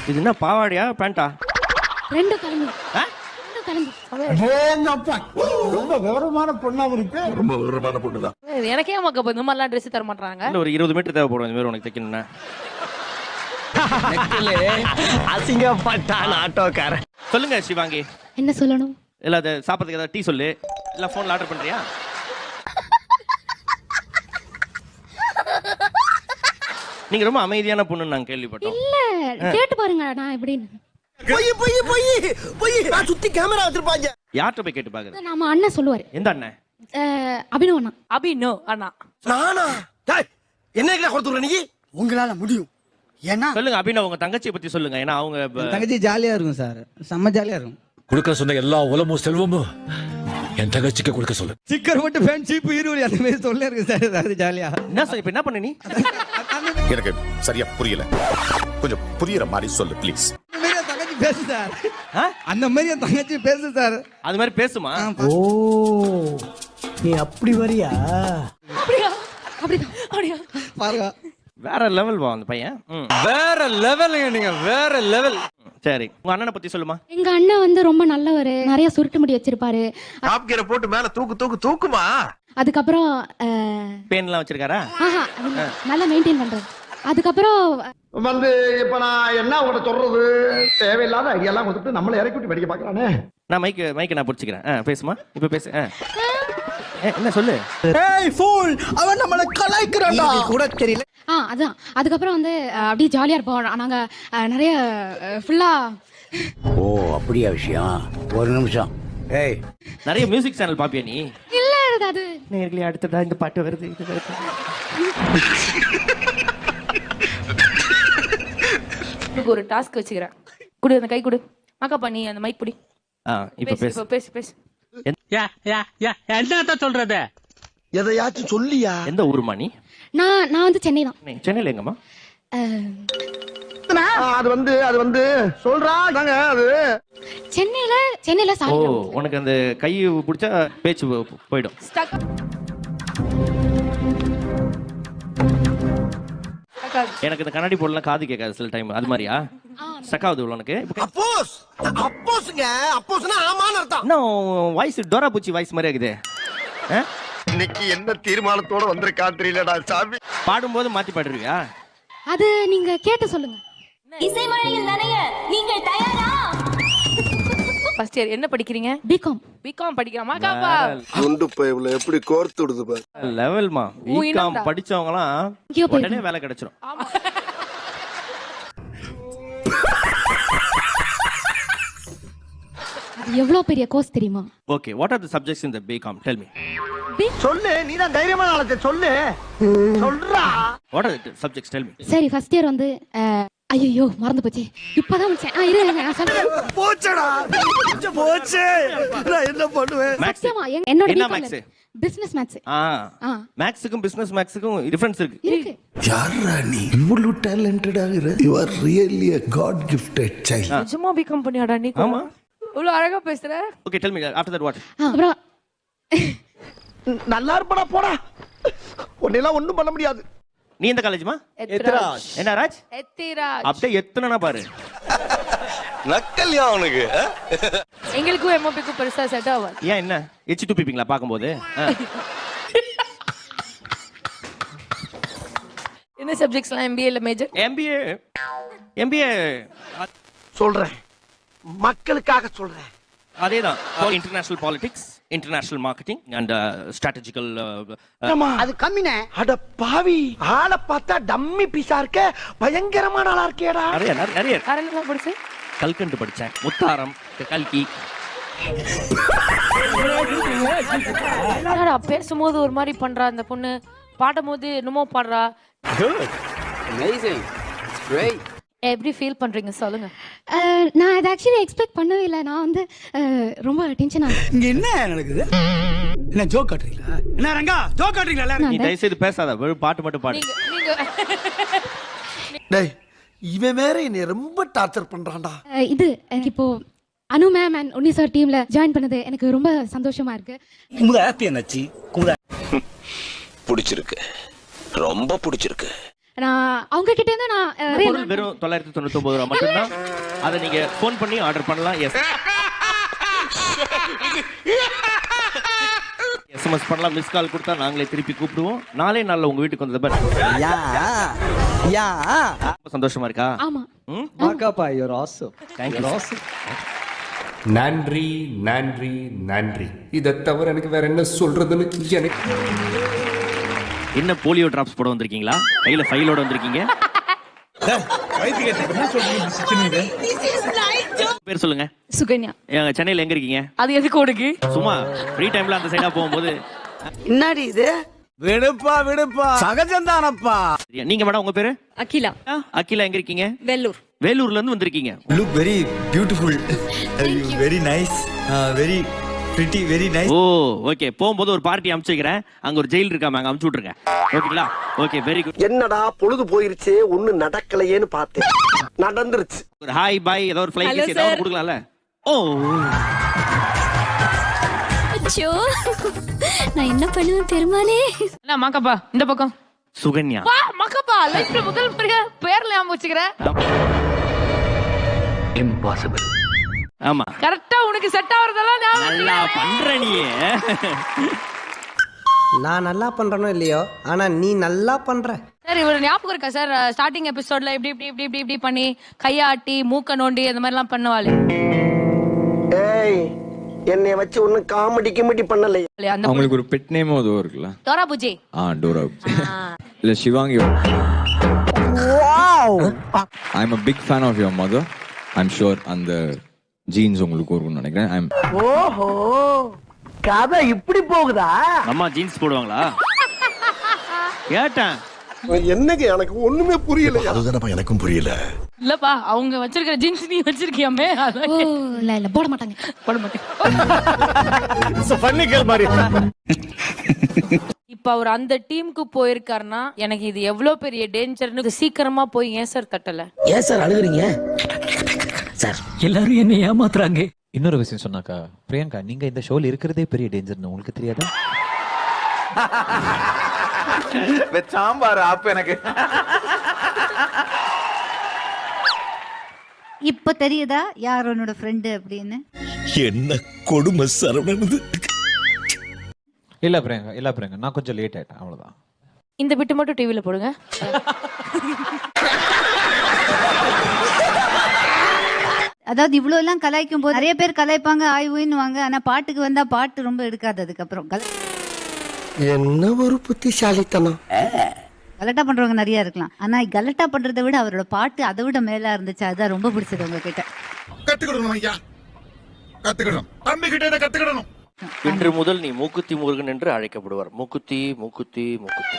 இது என்ன பாவாடியா பேண்டா? ரெண்டு கலந்து ரெண்டு கலந்து. ரொம்ப விவரமான பொண்ணா இருக்கு. ரொம்ப விவரமான பொண்ணுதான். எனக்கே அம்மாக்கு இந்த மாதிரிலாம் ட்ரெஸ் தர மாட்டாங்க. இல்ல ஒரு 20 மீட்டர் தேவைப்படும் இந்த மாதிரி உனக்கு தைக்கணும்னா. அசிங்கப்பட்டான் ஆட்டோக்காரன். சொல்லுங்க சிவாங்கி. என்ன சொல்லணும்? இல்ல அது சாப்பிட்றதுக்கு ஏதாவது டீ சொல்லு, இல்ல போன்ல ஆர்டர் பண்றியா? நீங்க ரொம்ப அமைதியான பொண்ணுன்னு நாங்க கேள்விப்பட்டோம். இல்ல கேட்டு பாருங்க நான் எப்படின்னு. நான் சுத்தி கேமரா வச்சிருப்பாங்க. யார்கிட்ட போய் கேட்டு பாக்குறது? நாம அண்ணன் சொல்லுவாரு. எந்த அண்ணன்? அபினவ் அண்ணா. அபினோ அண்ணா. நானா? டேய் என்ன கொடுத்துற நீ? உங்களால முடியும். ஏன்னா சொல்லுங்க அபினவ், உங்க தங்கச்சியை பத்தி சொல்லுங்க. ஏன்னா அவங்க தங்கச்சி ஜாலியா இருக்கும் சார், செம்ம ஜாலியா இருக்கும். கொடுக்க சொன்ன எல்லா உலமும் செல்வமும் என் தங்கச்சிக்கு கொடுக்க சொல்லு. ஸ்டிக்கர் போட்டு ஃப்ரெண்ட்ஷிப் இருவரி அந்த மாதிரி சொல்ல இருக்கு சார். அது ஜாலியா. என்ன இப்ப என்ன பண்ண நீ? எனக்கு சரியா புரியல, கொஞ்சம் புரியற மாதிரி சொல்லு ப்ளீஸ். தங்கச்சி பேசு சார். அந்த மாதிரி என் தங்கச்சி பேசு சார். அது மாதிரி பேசுமா? ஓ நீ அப்படி வரியா? அப்படியா? அப்படிதான். அப்படியா? பாருங்க வேற லெவல் வா அந்த பையன். வேற லெவலுங்க, நீங்க வேற லெவல். சரி உங்க அண்ணனை பத்தி சொல்லுமா. எங்க அண்ணன் வந்து ரொம்ப நல்லவரு, நிறைய சுருட்டு முடி வச்சிருப்பாரு. டாப் கியரை போட்டு மேல தூக்குமா? அதுக்கப்புறம் பேன்லாம் வச்சிருக்காரா? ஆஹா நல்லா மெயின்டைன் பண்றாரு. அதுக்கப்புறம் வந்து இப்ப நான் என்ன உங்கள்ட்ட சொல்றது, தேவையில்லாத ஐடியாலாம் கொடுத்துட்டு நம்மளை இறக்கி விட்டு படிக்க பாக்குறானே. நான் மைக்க நான் பிடிச்சிக்கிறேன். பேசுமா இப்ப பேசு. என்ன சொல்லு. ஏய் ஃபூல், அவன் நம்மள கலாய்க்கறான்டா. இது கூட தெரியல. அதான் அதுக்கப்புறம் வந்து அப்படியே ஜாலியா இருப்போம் நாங்க. நிறைய ஃபுல்லா. ஓ அப்படியா விஷயம். ஒரு நிமிஷம். ஏய் நிறைய மியூசிக் சேனல் பாப்பியா நீ? இல்ல அது நேர்லயே அடுத்ததா இந்த பாட்டு வருது, இது வருது. எனக்கு ஒரு டாஸ்க் வச்சுக்கிறேன். குடு அந்த கை குடு. மக்கா பண்ணி அந்த மைக் பிடி. இப்ப பேசு. பேசு. என்னத்த சொல்றது? எதையாச்சும் சொல்லியா? எந்த ஊருமா நீ? நான் வந்து சென்னை தான். சென்னையில எங்கம்மா? அது வந்து சொல்றாங்க அது சென்னையில ஓ சாரி. உனக்கு அந்த கை பிடிச்சா பேச்சு போயிடும். ஸ்டக். எனக்கு இந்த கண்ணாடி போடலாம் காது கேட்காது சில டைம். அது மாதிரியா ஸ்டக் ஆகுது உனக்கு? அப்போஸ்னா ஆமான்னு அர்த்தம். இன்னும் வாய்ஸ் டோரா பூச்சி வாய்ஸ் மாதிரி இருக்குது. இன்னைக்கு என்ன தீர்மானத்தோட வந்திருக்கான் தெரியலடா சாமி. பாடும்போது மாத்தி பாடுறியா? அது நீங்க கேட்டு சொல்லுங்க. இசைமழையில் நனைய நீங்கள் தயாரா? ஃபர்ஸ்ட் இயர் என்ன படிக்கிறீங்க? பிகாம். பிகாம் படிக்கிறா மக்காப்பா. குண்டு பைப்ல எப்படி கோர்த்து விடுது பாரு. லெவல்மா. பிகாம் படிச்சவங்கலாம் உடனே வேலை கிடைச்சிரும். அது எவ்வளவு பெரிய கோர்ஸ் தெரியுமா? Okay, what are the subjects in the BCom? Tell me. சொல்லு, நீ தான் தைரியமான ஆளு, சொல்லு. சொல்றா. What are the subjects? Tell me. சரி ஃபர்ஸ்ட் இயர் வந்து ஐயோ மறந்து போச்சு. இப்பதான் முடிச்சேன். இருங்க நான் சொல்றேன். போச்சடா. போச்சே. நான் என்ன பண்ணுவேன்? சத்தியமா என்னோட என்ன மேக்ஸ்? Business maths. மேக்ஸுக்கும் பிசினஸ் மேக்ஸுக்கும் டிஃபரன்ஸ் இருக்கு. இருக்கு. யாரா நீ இவ்வளவு டேலண்டட் ஆகுற? You are really a god gifted child. நிஜமா பிகாம் பண்ணியாடா நீ? ஆமா. இவ்வளவு அழகா பேசுற. Okay, tell me after that what? அப்புறம் நல்லா இருப்படா போடா. உன்னெல்லாம் ஒண்ணும் பண்ண முடியாது. நீ எந்த காலேஜ்மா? எத்திராஜ். என்ன ராஜ்? எத்திராஜ். அப்படியே எத்தனைனா பாரு. நக்கல்யா அவனுக்கு. எங்களுக்கும் எம்ஓபிக்கும் பெருசா செட் ஆகாது. ஏன் என்ன எச்சி துப்பிப்பீங்களா பாக்கும்போது? என்ன சப்ஜெக்ட்ஸ்லாம் எம்பிஏ ல மேஜர்? எம்பிஏ சொல்றேன், மக்களுக்காக சொல்றேன். அதேதான். International politics, international marketing and strategical. அது கம்மினே. அட பாவி, ஆளை பார்த்தா டம்மி பீஸா இருக்க, பயங்கரமான ஆளா இருக்கேடா. நிறைய யாரெல்லாம் படிச்சு? கல்கண்டு படிச்சேன், முத்தாரம், கல்கி. என்னடா பேசும்போது ஒரு மாதிரி பண்றா அந்த பொண்ணு, பாடும்போது என்னமோ பாடுறா. Amazing. Great. எப்படி ஃபீல் பண்றீங்க சொல்லுங்க. நான் இதை ஆக்சுவலி எக்ஸ்பெக்ட் பண்ணவே இல்லை. நான் வந்து ரொம்ப டென்ஷன் ஆனேன். இங்க என்ன நடக்குது? என்ன ஜோக் காட்டுறீங்களா? என்ன ரங்கா ஜோக் காட்டுறீங்களா? நீ தயவு செய்து பேசாத, வெறும் பாட்டு மட்டும் பாடு. நீங்க டேய், இவன் வேற என்னை ரொம்ப டார்ச்சர் பண்றான்டா. இது எனக்கு இப்போ அனு மேம் அண்ட் உன்னி சார் டீம்ல ஜாயின் பண்ணது எனக்கு ரொம்ப சந்தோஷமா இருக்கு. குமுதா ஹாப்பி என்னாச்சு? குமுதா பிடிச்சிருக்கு, ரொம்ப பிடிச்சிருக்கு. நான் அவங்க கிட்ட இருந்து நான் பொருள் வெறும் 999 ரூபா மட்டும்தான். அதை நீங்க ஃபோன் பண்ணி ஆர்டர் பண்ணலாம். SMS பண்ணலாம். மிஸ் கால் கொடுத்தா நாங்களே திருப்பி கூப்பிடுவோம். நாளே நாள்ல உங்க வீட்டுக்கு வந்தது பாரு. ரொம்ப சந்தோஷமா இருக்கா? ஆமா. மாக்காப்பா யூர் ஆசம். Thank you. நன்றி நன்றி நன்றி. இதை தவிர எனக்கு வேற என்ன சொல்றதுன்னு எனக்கு. என்ன போலியோ டிராப்ஸ் போட வந்திருக்கீங்களா? கையில ஃபைலோட வந்திருக்கீங்க. பேர் சொல்லுங்க. சுகன்யா. எங்க சென்னையில எங்க இருக்கீங்க? அது எதுக்கு உனக்கு? சும்மா ஃப்ரீ டைம்ல அந்த சைடா போகும்போது. என்னடி இது? விடுப்பா சகஜம்தானப்பா. நீங்க மேடம் உங்க பேரு? அகிலா. அகிலா எங்க இருக்கீங்க? வெல்லூர். வேலூர்ல இருந்து வந்திருக்கீங்க. Look very beautiful. Very nice. Very pretty very nice. Oh okay. போகும்போது ஒரு பார்ட்டி அனுப்பிச்சு வைக்கிறேன். அங்க ஒரு ஜெயில் இருக்காம அங்க அனுப்பிச்சு விட்டுருங்க. ஓகேங்களா? Okay very good. என்னடா பொழுது போயிருச்சு ஒண்ணு நடக்கலையேன்னு பார்த்தேன். நடந்துருச்சு. ஒரு ஹாய் பை ஏதோ ஒரு ஃளைட் கிஸ் ஏதாவது கொடுக்கலாம்ல? ஓ அச்சோ நான் என்ன பண்ணுவேன் பெருமாளே. அண்ணா மாக்கப்பா இந்த பக்கம். சுகன்யா. வா மாக்கப்பா லைஃப்ல முதல் முறையா பேர்ல ஞாபகம் வச்சுக்கிற. இம்பாசிபிள். ஆமா கரெக்ட்டா உனக்கு செட் ஆவறதெல்லாம் ஞாபகம் நல்லா பண்ற நீ. நான் நல்லா பண்றனோ இல்லையோ ஆனா நீ நல்லா பண்ற. சார் இவர் ஞாபகம் இருக்கா சார்? ஸ்டார்டிங் எபிசோட்ல இப்படி பண்ணி கையாட்டி மூக்க நோண்டி அந்த மாதிரி எல்லாம் பண்ணுவாளே. ஏய் என்னைய வச்சு ஒன்னும் காமெடி கிமெடி பண்ணல. அந்த அவங்களுக்கு ஒரு பெட் நேம் ஏதோ இருக்குல்ல? டோரா புஜி. டோரா இல்ல Shivangi. Wow. I am a big fan of your mother. I'm sure அந்த ஜீன்ஸ் உங்களுக்கு இருக்கும்னு நினைக்கிறேன். ஓஹோ கதை இப்படி போகுதா? அம்மா ஜீன்ஸ் போடுவாங்களா? கேட்டேன். என்னங்க எனக்கு ஒண்ணுமே புரியல. அதுதானப்பா எனக்கும் புரியல. இல்லப்பா அவங்க வச்சிருக்கிற ஜீன்ஸ் நீ வச்சிருக்கியாமே. ஓ இல்ல போட மாட்டாங்க. போட மாட்டேன். ஃபன்னி கேள் மாதிரி. இப்ப அவர் அந்த டீமுக்கு போயிருக்காருன்னா எனக்கு இது எவ்வளவு பெரிய டேஞ்சர்னு சீக்கிரமா போய் ஏன் சார் தட்டல? ஏன் சார் அழுகுறீங்க? சார் எல்லாரும் என்ன ஏமாத்துறாங்க. இன்னொரு விஷயம் சொன்னாக்கா, பிரியங்கா நீங்க இந்த ஷோல இருக்கிறதே பெரிய டேஞ்சர்னு உங்களுக்கு தெரியாதா? சாம்பார் ஆப் எனக்கு. இப்ப தெரியுதா யார் உன்னோட ஃப்ரெண்ட் அப்படின்னு? என்ன கொடுமை சரவணனது. இல்ல பிரியங்கா நான் கொஞ்சம் லேட் ஆயிட்டேன் அவ்வளவுதான். இந்த பிட்டு மட்டும் டிவில போடுங்க. அதாவது இவ்வளவு எல்லாம் கலாய்க்கும் போது நிறைய பேர் கலாய்ப்பாங்க ஆய்வுன்னுவாங்க. ஆனா பாட்டுக்கு வந்தா பாட்டு ரொம்ப எடுக்காது. அதுக்கப்புறம் என்ன ஒரு புத்திசாலித்தனம். கலட்டா பண்றவங்க நிறைய இருக்கலாம். ஆனா கலட்டா பண்றதை விட அவரோட பாட்டு அதை விட மேலா இருந்துச்சு. அதுதான் ரொம்ப பிடிச்சது உங்ககிட்ட. கத்துக்கணும் ஐயா, கத்துக்கணும். தம்பி கிட்ட கத்துக்கணும். இன்று முதல் நீ மூக்குத்தி முருகன் என்று அழைக்கப்படுவார். மூக்குத்தி மூக்குத்தி மூக்குத்தி.